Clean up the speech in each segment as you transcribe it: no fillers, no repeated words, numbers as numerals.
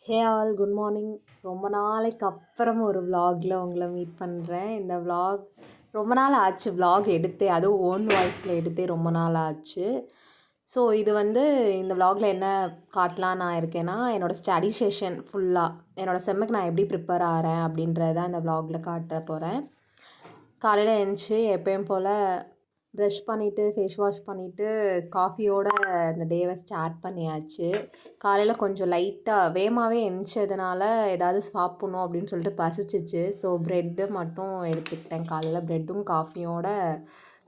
Hey all good morning. ரொம்ப நாளைக்கு அப்புறம் ஒரு vlogல உங்களை மீட் பண்ணுறேன். இந்த vlog ரொம்ப நாள் ஆச்சு எடுத்தே, அதுவும் ஓன் வாய்ஸில் எடுத்தே ரொம்ப நாள் ஆச்சு. ஸோ இது வந்து இந்த vlogல என்ன காட்டலாம் நான் இருக்கேன்னா, என்னோடய ஸ்டடி செஷன் ஃபுல்லாக என்னோடய செம்முக்கு நான் எப்படி ப்ரிப்பேர் ஆகிறேன் அப்படின்றத இந்த vlogல காட்ட போகிறேன். காலையில் எழுந்துச்சி எப்பயும் போல் ப்ரஷ் பண்ணிவிட்டு ஃபேஸ் வாஷ் பண்ணிவிட்டு காஃபியோட இந்த டேவை ஸ்டார்ட் பண்ணியாச்சு. காலையில் கொஞ்சம் லைட்டாக வேகமாகவே எந்திரிச்சதுனால ஏதாவது சாப்பிட்ணும் அப்படின்னு சொல்லிட்டு பசிச்சிச்சு. ஸோ ப்ரெட்டு மட்டும் எடுத்துக்கிட்டேன். காலையில் ப்ரெட்டும் காஃபியோட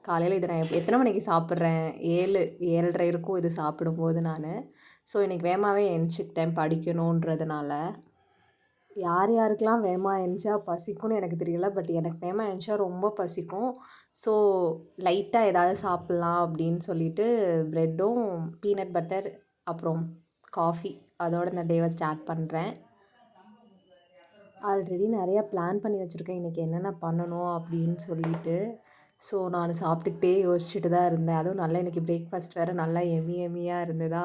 காலையில் இதை நான் எத்தனை மணிக்கு சாப்பிட்றேன், 7 7:30 இருக்கும் இது சாப்பிடும்போது நான். ஸோ இன்றைக்கி வேகமாகவே எந்திரிச்சிக்கிட்டேன் படிக்கணுன்றதுனால. யார் யாருக்கெல்லாம் வேகமா எந்திச்சா பசிக்கும்னு எனக்கு தெரியல. பட் எனக்கு வேகமா எந்திச்சா ரொம்ப பசிக்கும். ஸோ லைட்டாக ஏதாவது சாப்பிட்லாம் அப்படின்னு சொல்லிட்டு ப்ரெட்டும் பீனட் பட்டர் அப்புறம் காஃபி அதோட இந்த டேவை ஸ்டார்ட் பண்ணுறேன். ஆல்ரெடி நிறையா பிளான் பண்ணி வச்சுருக்கேன் இன்றைக்கி என்னென்ன பண்ணணும் அப்படின்னு சொல்லிட்டு. ஸோ நான் சாப்பிட்டுக்கிட்டே யோசிச்சுட்டு தான் இருந்தேன். அதுவும் நல்லா இன்றைக்கி பிரேக்ஃபாஸ்ட் வேறு நல்லா எம்மியாக இருந்ததா.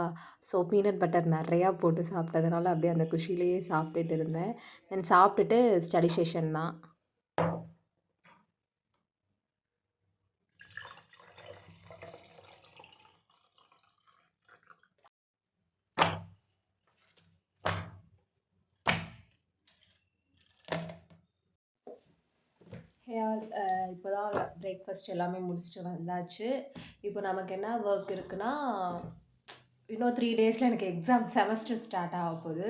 ஸோ பீனட் பட்டர் நிறையா போட்டு சாப்பிட்டதுனால அப்படியே அந்த குஷிலேயே சாப்பிட்டுட்டு இருந்தேன். தென் சாப்பிட்டுட்டு ஸ்டடி செஷன் தான். இப்போ தான் பிரேக்ஃபாஸ்ட் எல்லாமே முடிச்சுட்டு வந்தாச்சு. இப்போ நமக்கு என்ன ஒர்க் இருக்குன்னா, இன்னும் 3 டேஸில் எனக்கு எக்ஸாம் செமஸ்டர் ஸ்டார்ட் ஆக போகுது.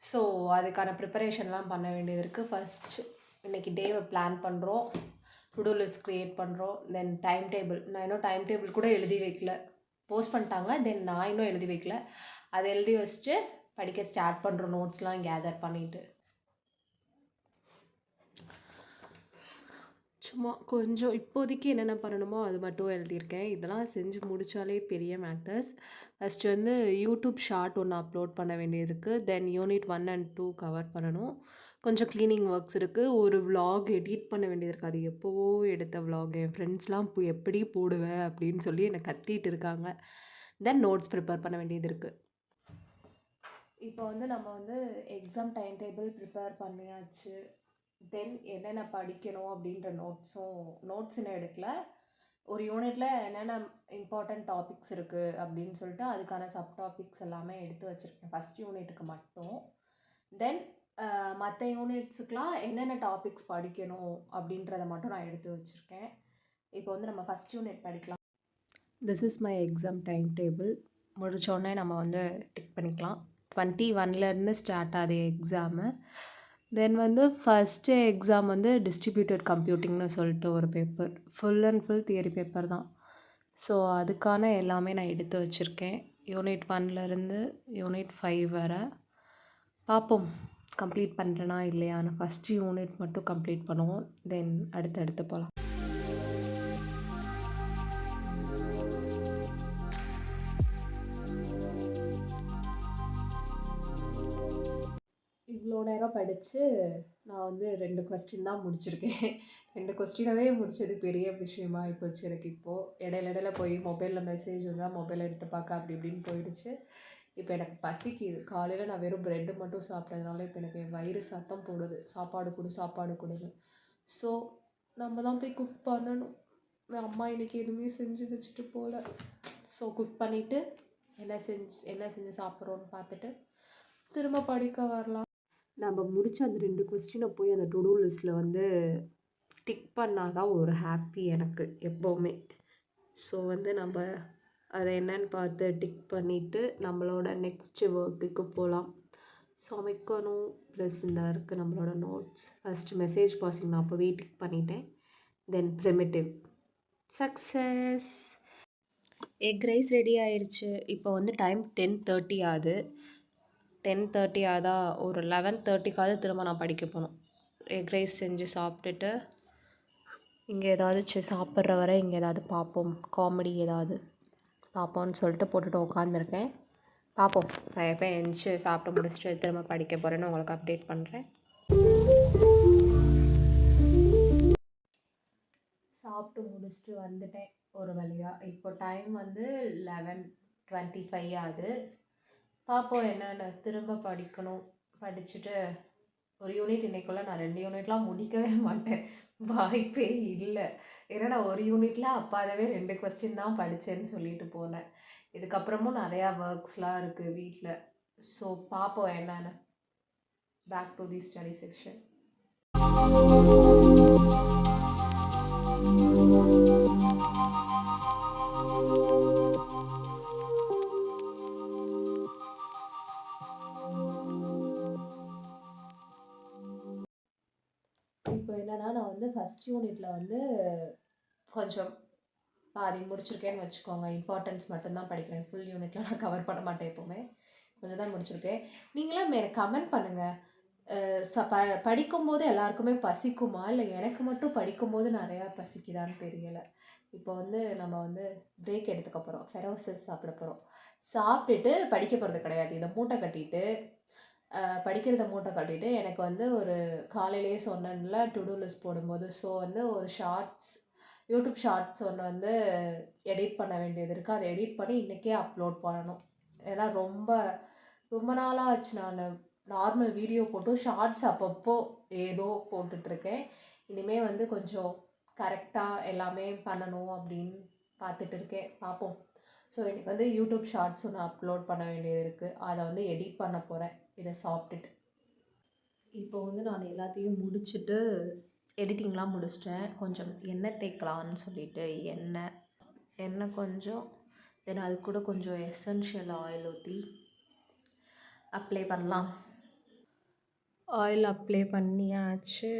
ஸோ அதுக்கான ப்ரிப்பரேஷன்லாம் பண்ண வேண்டியது இருக்குது. ஃபஸ்ட்டு இன்றைக்கி டேவை பிளான் பண்ணுறோம், டு டூ லிஸ்ட் க்ரியேட் பண்ணுறோம். தென் டைம் டேபிள், நான் இன்னும் டைம் டேபிள் கூட எழுதி வைக்கல. போஸ்ட் பண்ணிட்டாங்க, தென் நான் இன்னும் எழுதி வைக்கல. அதை எழுதி வச்சுட்டு படிக்க ஸ்டார்ட் பண்ணுறோம், நோட்ஸ்லாம் கேதர் பண்ணிவிட்டு. சும்மா கொஞ்சம் இப்போதைக்கு என்னென்ன பண்ணணுமோ அது மட்டும் எழுதியிருக்கேன். இதெல்லாம் செஞ்சு முடித்தாலே பெரிய மேட்டர்ஸ். ஃபஸ்ட்டு வந்து யூடியூப் ஷார்ட் ஒன்று அப்லோட் பண்ண வேண்டியது இருக்குது. தென் யூனிட் 1 and 2 கவர் பண்ணணும். கொஞ்சம் க்ளீனிங் ஒர்க்ஸ் இருக்குது. ஒரு vlog எடிட் பண்ண வேண்டியது இருக்குது. அது எப்போவோ எடுத்த vlog. என் ஃப்ரெண்ட்ஸ்லாம் எப்படி போடுவேன் அப்படின்னு சொல்லி என்னை கத்திட்டு இருக்காங்க. தென் நோட்ஸ் ப்ரிப்பேர் பண்ண வேண்டியது இருக்குது. இப்போ வந்து நம்ம வந்து எக்ஸாம் டைம் டேபிள் ப்ரிப்பேர் பண்ணியாச்சு. தென் என்னென்ன படிக்கணும் அப்படின்ற நோட்ஸ் இன்னும் எடுக்கல. ஒரு யூனிட்டில் என்னென்ன இம்பார்ட்டண்ட் டாபிக்ஸ் இருக்குது அப்படின்னு சொல்லிட்டு அதுக்கான சப் டாபிக்ஸ் எல்லாமே எடுத்து வச்சுருக்கேன் ஃபஸ்ட் யூனிட்டுக்கு மட்டும். தென் மற்ற யூனிட்ஸுக்கெலாம் என்னென்ன டாபிக்ஸ் படிக்கணும் அப்படின்றத மட்டும் நான் எடுத்து வச்சுருக்கேன். இப்போ வந்து நம்ம ஃபஸ்ட் யூனிட் படிக்கலாம். This is my exam time table. முடித்தோடனே நம்ம வந்து டிக் பண்ணிக்கலாம். 21லேருந்து ஸ்டார்ட் ஆகுது எக்ஸாமு. தென் வந்து ஃபஸ்ட்டு எக்ஸாம் வந்து டிஸ்ட்ரிபியூட்டட் கம்ப்யூட்டிங்னு சொல்லிட்டு ஒரு paper, full and full theory paper தான். ஸோ அதுக்கான எல்லாமே நான் எடுத்து வச்சுருக்கேன். யூனிட் 1லேருந்து யூனிட் 5 வரை பார்ப்போம் கம்ப்ளீட் பண்ணுறேனா இல்லையான்னு. ஃபஸ்ட்டு யூனிட் மட்டும் கம்ப்ளீட் பண்ணுவோம், தென் அடுத்தடுத்து போகலாம். இவ்வளோ நேரம் படித்து நான் வந்து 2 கொஸ்டின் தான் முடிச்சிருக்கேன். 2 கொஸ்டினவே முடிச்சது பெரிய விஷயமா ஆகிப்போச்சு எனக்கு இப்போது. இடையில போய் மொபைலில் மெசேஜ் வந்தால் மொபைல் எடுத்து பார்க்க அப்படி இப்படின்னு போயிடுச்சு. இப்போ எனக்கு பசிக்குது. காலையில் நான் வெறும் ப்ரெட்டு மட்டும் சாப்பிட்டதுனால இப்போ எனக்கு வயிறு சத்தம் போடுது, சாப்பாடு கொடுன்னு. ஸோ நம்ம தான் போய் குக் பண்ணணும். அம்மா இன்றைக்கி எதுவுமே செஞ்சு வச்சுட்டு போகல. ஸோ குக் பண்ணிவிட்டு என்ன செஞ்சு சாப்பிட்றோன்னு பார்த்துட்டு திரும்ப படிக்க வரலாம். நம்ம முடித்த அந்த 2 கொஸ்டினை போய் அந்த டு டூ லிஸ்ட்டில் வந்து டிக் பண்ணால் தான் ஒரு ஹாப்பி எனக்கு எப்போவுமே. ஸோ வந்து நம்ம அதை என்னன்னு பார்த்து டிக் பண்ணிவிட்டு நம்மளோட நெக்ஸ்ட்டு ஒர்க்குக்கு போகலாம். சமைக்கணும் ப்ளஸ் இந்த இருக்குது நம்மளோட நோட்ஸ். ஃபஸ்ட்டு மெசேஜ் பாசிங் நான் அப்போவே டிக் பண்ணிட்டேன். Then primitive success. Egg rice ready ஆயிடுச்சு. இப்போ வந்து டைம் 10:30 ஆகுது. 10:30 ஆகுதா, ஒரு 11:30க்காவது திரும்ப நான் படிக்க போகணும். எக் ரைஸ் செஞ்சு சாப்பிட்டுட்டு இங்கே ஏதாவது சாப்பிட்ற வரை இங்கே ஏதாவது பார்ப்போம், காமெடி ஏதாவது பார்ப்போம்னு சொல்லிட்டு போட்டுட்டு உட்காந்துருக்கேன். பார்ப்போம், நான் எப்போ எழுந்துச்சி சாப்பிட்டு முடிச்சுட்டு திரும்ப படிக்க போகிறேன்னு உங்களுக்கு அப்டேட் பண்ணுறேன். சாப்பிட்டு முடிச்சுட்டு வந்துட்டேன் ஒரு வழியாக. இப்போ டைம் வந்து 11:25 ஆகுது. பார்ப்போம் என்னென்னு திரும்ப படிக்கணும். படிச்சுட்டு ஒரு யூனிட் இன்னைக்குள்ள நான் 2 யூனிட்லாம் முடிக்கவே மாட்டேன். வாய்ப்பே இல்ல. ஏன்னா நான் ஒரு யூனிட்ல அப்பாதவே 2 கொஸ்டின் தான் படிச்சேன்னு சொல்லிட்டு போனேன். இதுக்கப்புறமும் நெறையா ஒர்க்ஸ்லாம் இருக்கு வீட்ல. ஸோ பார்ப்போம் என்னன்னு. Back to the study section. இப்போ என்னன்னா, நான் வந்து ஃபர்ஸ்ட் யூனிட்ல வந்து கொஞ்சம் பாதி முடிச்சிருக்கேன்னு வச்சுக்கோங்க. இம்பார்ட்டன்ஸ் மட்டும் தான் படிக்கிறேன். ஃபுல் யூனிட்லாம் நான் கவர் பண்ண மாட்டேன் எப்பவுமே. கொஞ்சம் தான் முடிச்சிருக்கேன். நீங்களாம் எனக்கு கமெண்ட் பண்ணுங்க. படிக்கும்போது எல்லாருக்குமே பசிக்குமா? இல்ல எனக்கு மட்டும் படிக்கும்போது நெறையா பசிக்குதான்னு தெரியல. இப்போ வந்து நம்ம வந்து பிரேக் எடுத்துக்க போறோம். ஃபெரோசஸ் சாப்பிட போறோம். சாப்பிட்டுட்டு படிக்க போறது கிடையாது. இத மூட்டை கட்டிட்டு படிக்கிறத மூட்டை கட்டிட்டு எனக்கு வந்து ஒரு காலையிலேயே சொன்னேன்ல டு டூ லிஸ்ட் போடும்போது. ஸோ வந்து ஒரு யூடியூப் ஷார்ட்ஸ் ஒன்று வந்து எடிட் பண்ண வேண்டியது இருக்குது. அதை எடிட் பண்ணி இன்றைக்கே அப்லோட் பண்ணணும். ஏன்னா ரொம்ப ரொம்ப நாளாக ஆச்சு நான் நார்மல் வீடியோ போட்டும் ஷார்ட்ஸ் அப்பப்போ ஏதோ போட்டுட்ருக்கேன். இனிமேல் வந்து கொஞ்சம் கரெக்டாக எல்லாமே பண்ணணும் அப்படின்னு பார்த்துட்டு இருக்கேன். பார்ப்போம். ஸோ எனக்கு வந்து யூடியூப் ஷார்ட்ஸ் ஒன்று அப்லோட் பண்ண வேண்டியது இருக்குது. அதை வந்து எடிட் பண்ண போகிறேன் இதை சாப்பிட்டுட்டு. இப்போ வந்து நான் எல்லாத்தையும் முடிச்சுட்டு எடிட்டிங்லாம் முடிச்சிட்டேன். கொஞ்சம் எண்ணெய் தேய்க்கலான்னு சொல்லிட்டு எண்ணெய் கொஞ்சம், தென் அது கூட கொஞ்சம் எசென்ஷியல் ஆயில் ஊற்றி அப்ளை பண்ணலாம். ஆயில் அப்ளை பண்ணியாச்சு,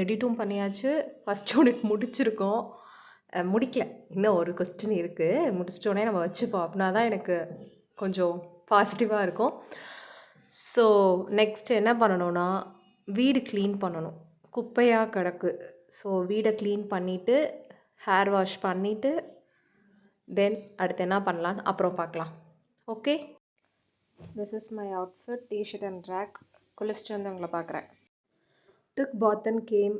எடிட்டும் பண்ணியாச்சு. ஃபஸ்ட் யூனிட் முடிச்சிருக்கோம். முடிக்கல, இன்னும் ஒரு கொஸ்டின் இருக்குது. முடிச்சிட்டோடனே நம்ம வச்சுப்போம். அப்படின்னா தான் எனக்கு கொஞ்சம் பாசிட்டிவாக இருக்கும். ஸோ நெக்ஸ்ட் என்ன பண்ணணும்னா, வீடு க்ளீன் பண்ணணும். குப்பையாக கிடக்கு. ஸோ வீடை க்ளீன் பண்ணிவிட்டு ஹேர் வாஷ் பண்ணிவிட்டு தென் அடுத்து என்ன பண்ணலான்னு அப்புறம் பார்க்கலாம். Okay, this is my outfit, T-shirt and track. குளிச்சுட்டு வந்து உங்களை பார்க்குறேன். டுக் பாத் அண்ட் கேம்.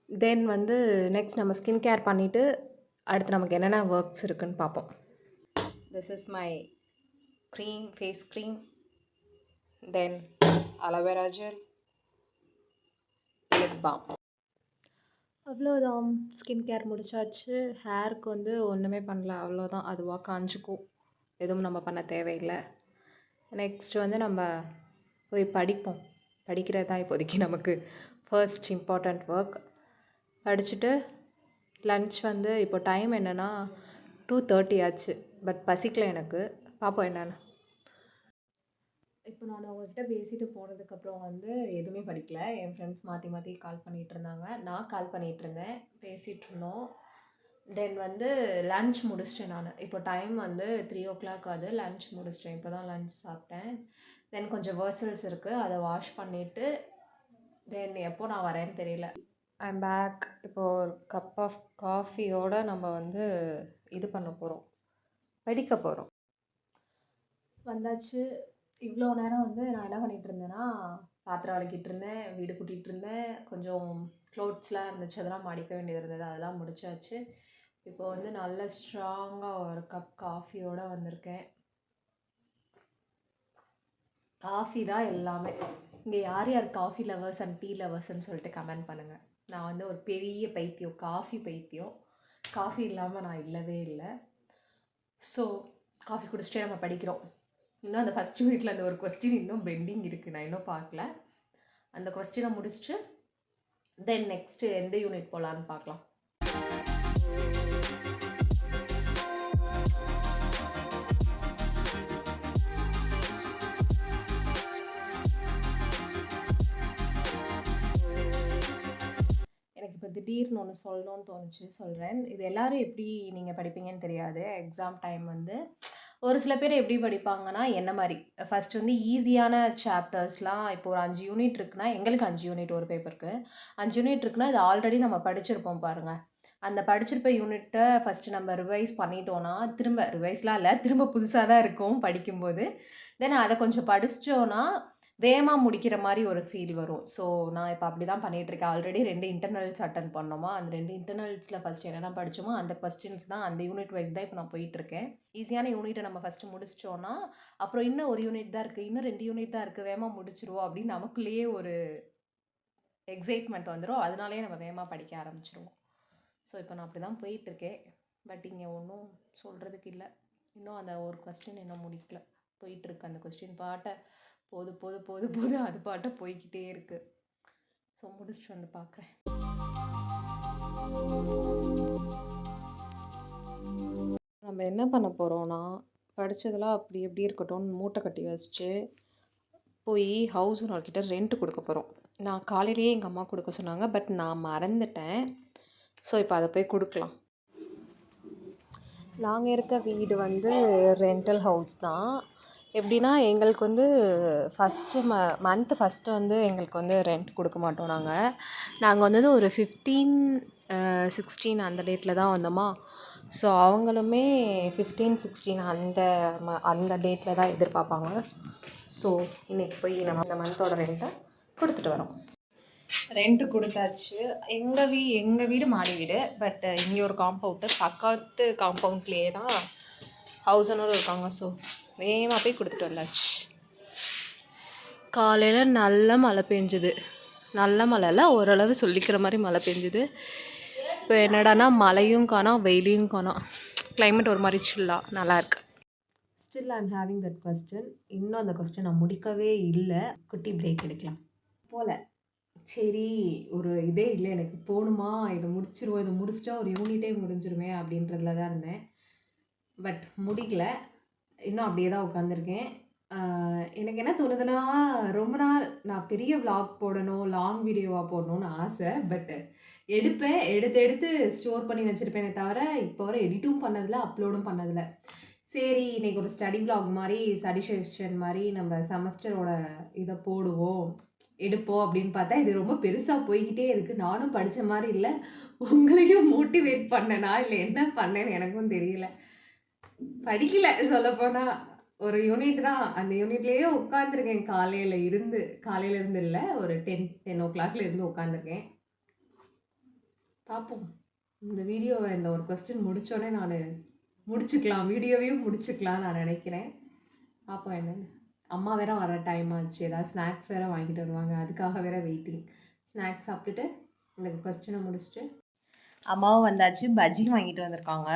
தென் வந்து நெக்ஸ்ட் நம்ம ஸ்கின் கேர் பண்ணிவிட்டு அடுத்து நமக்கு என்னென்ன ஒர்க்ஸ் இருக்குதுன்னு பார்ப்போம். This is my cream, face cream, then aloe vera gel, lip balm. அவ்வளோதான், ஸ்கின் கேர் முடிச்சாச்சு. ஹேருக்கு வந்து ஒன்றுமே பண்ணல, அவ்வளோதான். அதுவாக காஞ்சிக்கும், எதுவும் நம்ம பண்ண தேவையில்லை. நெக்ஸ்ட் வந்து நம்ம போய் படிப்போம். படிக்கிறது தான் இப்போதைக்கு நமக்கு ஃபர்ஸ்ட் இம்பார்ட்டண்ட் ஒர்க். படிச்சுட்டு லன்ச் வந்து இப்போ டைம் என்னென்னா 2:30 ஆச்சு. பட் பசிக்கல எனக்கு. பார்ப்போம் என்னென்னு. இப்போ நான் உங்கள்கிட்ட பேசிட்டு போனதுக்கப்புறம் வந்து எதுவுமே படிக்கல. என் ஃப்ரெண்ட்ஸ் மாற்றி மாற்றி கால் பண்ணிகிட்டு இருந்தாங்க, நான் கால் பண்ணிகிட்ருந்தேன், பேசிகிட்ருந்தோம். தென் வந்து லன்ச் முடிச்சிட்டேன் நான். இப்போ டைம் வந்து 3:00 ஆகுது. லன்ச் முடிச்சிட்டேன். இப்போ தான் லன்ச் சாப்பிட்டேன். தென் கொஞ்சம் வெர்சல்ஸ் இருக்குது, அதை வாஷ் பண்ணிவிட்டு தென் எப்போ நான் வரேன்னு தெரியல. I am back. இப்போது ஒரு கப் ஆஃப் காஃபியோடு நம்ம வந்து இது பண்ண போகிறோம், படிக்க போகிறோம். வந்தாச்சு. இவ்வளோ நேரம் வந்து நான் என்ன பண்ணிகிட்டு இருந்தேன்னா, பாத்திரம் விளக்கிட்டு இருந்தேன், வீடு கூட்டிகிட்டு இருந்தேன், கொஞ்சம் க்ளோத்ஸ்லாம் இருந்துச்சு, அதெல்லாம் மடிக்க வேண்டியது இருந்தது, அதெல்லாம் முடிச்சாச்சு. இப்போ வந்து நல்ல ஸ்ட்ராங்காக ஒரு கப் காஃபியோடு வந்திருக்கேன். காஃபி தான் எல்லாமே. இங்கே யார் யார் காஃபி லவர்ஸ் அண்ட் டீ லவர்ஸ்ன்னு சொல்லிட்டு கமெண்ட் பண்ணுங்கள். நான் வந்து ஒரு பெரிய பைத்தியம், காஃபி பைத்தியம். காஃபி இல்லாமல் நான் இல்லவே இல்லை. ஸோ காஃபி குடிச்சிட்டே நம்ம படிக்கிறோம். இன்னும் அந்த ஃபஸ்ட் யூனிட்டில் அந்த ஒரு கொஸ்டின் இன்னும் பெண்டிங் இருக்குது, நான் இன்னும் பார்க்கல. அந்த கொஸ்டினை முடிச்சுட்டு தென் நெக்ஸ்ட்டு எந்த யூனிட் போகலான்னு பார்க்கலாம். எனக்கு இப்போ திடீர்னு ஒன்று சொல்லணும்னு தோணுச்சு, சொல்கிறேன். இது எல்லோரும் எப்படி நீங்கள் படிப்பீங்கன்னு தெரியாது. எக்ஸாம் டைம் வந்து ஒரு சில பேர் எப்படி படிப்பாங்கன்னா, என்ன மாதிரி ஃபஸ்ட்டு வந்து ஈஸியான சாப்டர்ஸ்லாம் இப்போ ஒரு 5 யூனிட் இருக்குன்னா, எங்களுக்கு 5 யூனிட் ஒரு பேப்பருக்கு. 5 யூனிட் இருக்குன்னா, இது ஆல்ரெடி நம்ம படிச்சிருப்போம் பாருங்கள். அந்த படிச்சிருப்ப யூனிட்டை ஃபஸ்ட்டு நம்ம ரிவைஸ் பண்ணிட்டோன்னா, திரும்ப ரிவைஸ்லாம் இல்லை, திரும்ப புதுசாக தான் இருக்கும் படிக்கும்போது. தென் அதை கொஞ்சம் படிச்சிட்டோன்னா வேகமா முடிக்கிற மாரி ஒரு ஃபீல் வரும். ஸோ, நான் இப்ப அப்படி தான் பண்ணிட்டுருக்கேன். ஆல்ரெடி 2 இன்டர்னல்ஸ் அட்டெண்ட் பண்ணோமா, அந்த 2 இன்டர்னல்ஸ்ல ஃபர்ஸ்ட் என்னென்ன படிச்சோமோ, அந்த கொஸ்டின்ஸ் தான் அந்த யூனிட் வைஸ் தான் இப்ப நான் போயிட்டுருக்கேன். ஈஸியான யூனிட்ட நம்ம ஃபர்ஸ்ட்டு முடிச்சுட்டோம்னா, அப்புறம் இன்னும் 1 யூனிட் தான் இருக்கு. இன்னும் 2 யூனிட் தான் இருக்கு. வேகமா முடிச்சுருவோம் அப்படின்னு நமக்குள்ளேயே ஒரு எக்ஸைட்மெண்ட் வந்துரும். அதனாலேயே நம்ம வேகமா படிக்க ஆரம்பிச்சுருவோம். ஸோ, இப்ப நான் அப்படி தான் போயிட்டுருக்கேன். பட் இங்க ஒண்ணும் சொல்றதுக்கு இல்ல. இன்னும் அந்த ஒரு கொஸ்டின் இன்னும் முடிக்கல. போயிட்டுருக்கு அந்த கொஸ்டின் பாட்ட போது போது போது போது அது பாட்ட போய்க்கிட்டே இருக்கு. ஸோ முடிச்சுட்டு வந்து பார்க்குறேன். நம்ம என்ன பண்ண போறோம்னா, படிச்சதெல்லாம் அப்படி எப்படி இருக்கட்டும்னு மூட்டை கட்டி வச்சுட்டு, போய் ஹவுஸ் ஓனர் கிட்ட ரெண்ட் குடுக்க போறோம். நான் காலையிலேயே எங்க அம்மா குடுக்க சொன்னாங்க. பட் நான் மறந்துட்டேன். ஸோ இப்போ அத போய் குடுக்கலாம். நாங்க இருக்க வீடு வந்து ரெண்டல் ஹவுஸ் தான். எப்படின்னா, எங்களுக்கு வந்து ஃபஸ்ட்டு மந்த் ஃபஸ்ட்டு வந்து எங்களுக்கு வந்து ரெண்ட் குடுக்க மாட்டோம் நாங்க. நாங்க வந்தது ஒரு 15, 16 அந்த டேட்ல தான் வந்தோமா. ஸோ அவங்களுமே 15, 16 அந்த டேட்ல தான் எதிர்பார்ப்பாங்க. ஸோ இன்னைக்கு போய் நம்ம இந்த மந்தோட ரெண்ட்டை குடுத்துட்டு வரோம். ரெண்ட் குடுத்தாச்சு. எங்க வீடு மாடி வீடு. பட் இங்கே ஒரு காம்பவுண்டு. பக்கத்து காம்பவுண்ட்லேயே தான் ஹவுஸ் ஓனரும் இருக்காங்க. ஸோ வேகமா போய் குடுத்துட்டு வந்தாச்சு. காலையில நல்ல மழை பெஞ்சுது. நல்ல மழை இல்ல, ஓரளவு சொல்லிக்கிற மாரி மழை பெஞ்சுது. இப்போ என்னடான்னா மழையும் காணோம், வெயிலையும் காணோம். கிளைமேட் ஒரு மாரி சில்லா நல்லாயிருக்கு. Still I am having that question. இன்னும் அந்த கொஸ்டின் நான் முடிக்கவே இல்ல. குட்டி பிரேக் எடுக்கலாம். போல. சரி, ஒரு இதே இல்ல எனக்கு. போணுமா, இத முடிச்சுருவோம். இத முடிச்சுட்டா ஒரு யூனிட்டே முடிஞ்சிருமே அப்படின்றதுல தான் இருந்தேன். பட் முடிக்கல. இன்னும் அப்படியே தான் உட்காந்துருக்கேன். எனக்கு என்ன தோணுதுன்னா, ரொம்ப நாள் நான் பெரிய விளாக் போடணும், லாங் வீடியோவா போடணும்னு ஆசை. பட் எடுப்பேன். எடுத்து ஸ்டோர் பண்ணி வச்சிருப்பேனே தவிர, இப்போ வரை எடிட்டும் பண்ணதில்ல, அப்லோடும் பண்ணதில்ல. சரி, இன்னைக்கு ஒரு ஸ்டடி விளாக் மாரி, ஸ்டடி செஷன் மாரி நம்ம செமஸ்டரோட இத போடுவோம், எடுப்போம் அப்படின்னு பார்த்தா, இது ரொம்ப பெருசா போய்க்கிட்டே இருக்கு. நானும் படிச்ச மாரி இல்ல. உங்களையும் மோட்டிவேட் பண்ணனா, இல்ல என்ன பண்ணேன்னு எனக்கும் தெரியல. படிக்கல சொல்லப்போனா. ஒரு யூனிட் தான். அந்த யூனிட்லயே உட்காந்துருக்கேன் காலையில இருந்து இல்ல. ஒரு 10:00 இருந்து உட்காந்துருக்கேன். பார்ப்போம். இந்த ஒரு கொஸ்டின் முடிச்சோனே நானு முடிச்சுக்கலாம். வீடியோவையும் முடிச்சுக்கலாம்னு நான் நினைக்கிறேன். பார்ப்போம் என்னன்னு. அம்மா வேற வர டைம் ஆச்சு. ஏதாவது ஸ்நாக்ஸ் வேற வாங்கிட்டு வருவாங்க. அதுக்காக வேற வெயிட்டிங். ஸ்நாக்ஸ் சாப்பிட்டுட்டு இந்த கொஸ்டினை முடிச்சுட்டு அம்மாவும் வந்தாச்சு. பஜ்ஜி வாங்கிட்டு வந்திருக்காங்க.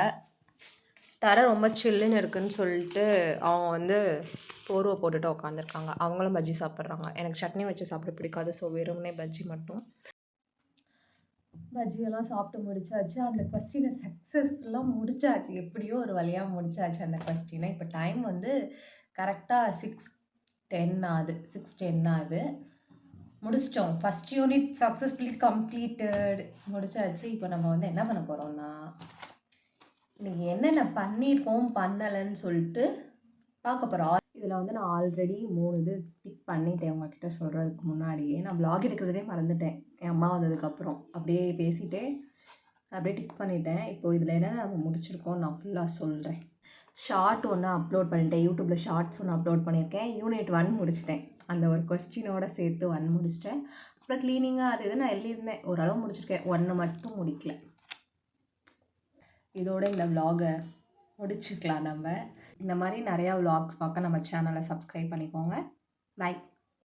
தர ரொம்ப சில்லுன்னு இருக்குன்னு சொல்லிட்டு அவங்க வந்து போர்வை போட்டுட்டு உட்காந்துருக்காங்க. அவங்களும் பஜ்ஜி சாப்பிட்றாங்க. எனக்கு சட்னி வச்சு சாப்பிட பிடிக்காது. ஸோ வெறுமனே பஜ்ஜி மட்டும். பஜ்ஜியெல்லாம் சாப்பிட்டு முடிச்சாச்சு. அந்த கொஸ்டினை சக்ஸஸ்ஃபுல்லாக முடிச்சாச்சு. எப்படியோ ஒரு வழியாக முடிச்சாச்சு அந்த கொஸ்டினை. இப்போ டைம் வந்து கரெக்டாக 6:10 ஆகுது. 6:10 ஆகுது. முடிச்சிட்டோம். First unit successfully completed. முடிச்சாச்சு. இப்போ நம்ம வந்து என்ன பண்ண போகிறோம்னா, இன்னைக்கு என்னென்ன பண்ணியிருக்கோம் பண்ணலைன்னு சொல்லிட்டு பார்க்க போகிறோம். இதில் வந்து நான் ஆல்ரெடி 3 இது டிக் பண்ணிட்டேன் உங்ககிட்ட சொல்கிறதுக்கு முன்னாடியே. நான் விளாக் எடுக்கிறதே மறந்துட்டேன் என் அம்மா வந்ததுக்கப்புறம். அப்படியே பேசிகிட்டே அப்படியே டிக் பண்ணிட்டேன். இப்போது இதில் என்னென்ன நம்ம முடிச்சிருக்கோம் நான் ஃபுல்லாக சொல்கிறேன். ஷார்ட் ஒன்று அப்லோட் பண்ணிட்டேன். யூடியூப்பில் ஷார்ட்ஸ் ஒன்று அப்லோட் பண்ணியிருக்கேன். யூனிட் 1 முடிச்சிட்டேன். அந்த ஒரு கொஸ்டினோட சேர்த்து 1 முடிச்சிட்டேன். அப்புறம் க்ளீனிங்காக அது இது நான் எழுதியிருந்தேன். ஓரளவு முடிச்சிருக்கேன். 1 மட்டும் முடிக்கல. இதோட இந்த விலாகை முடிச்சுக்கலாம் நம்ம. இந்த மாதிரி நிறையா விலாக்ஸ் பார்க்க நம்ம சேனலை சப்ஸ்கிரைப் பண்ணிக்கோங்க. பை.